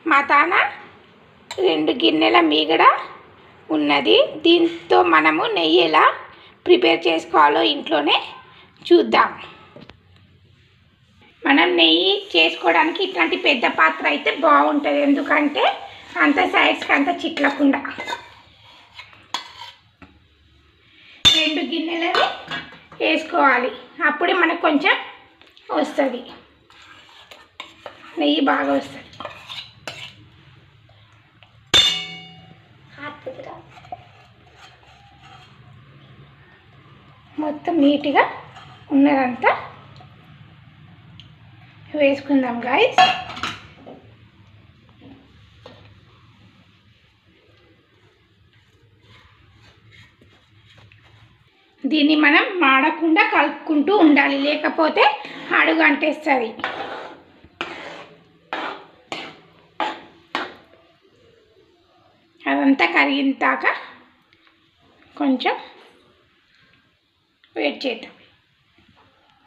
మా తాన 2 గిన్నెల మీగడ ఉన్నది. దీంతో మనము నెయ్యి ఎలా ప్రిపేర్ చేసుకోవాలో ఇంట్లోనే చూద్దాం. మనం నెయ్యి చేసుకోవడానికి ఇట్లాంటి పెద్ద పాత్ర అయితే బాగుంటుంది, ఎందుకంటే అంత సైడ్స్కి అంత చిట్లకుండా. 2 గిన్నెలని వేసుకోవాలి, అప్పుడే మనకు కొంచెం వస్తుంది, నెయ్యి బాగా వస్తుంది. మొత్తం నీట్గా ఉన్నదంతా వేసుకుందాం గాయ్స్. దీన్ని మనం మాడకుండా కలుపుకుంటూ ఉండాలి, లేకపోతే అడుగు అంటేస్తుంది. అదంతా కరిగిన దాకా కొంచెం వెయిట్ చేద్దాం.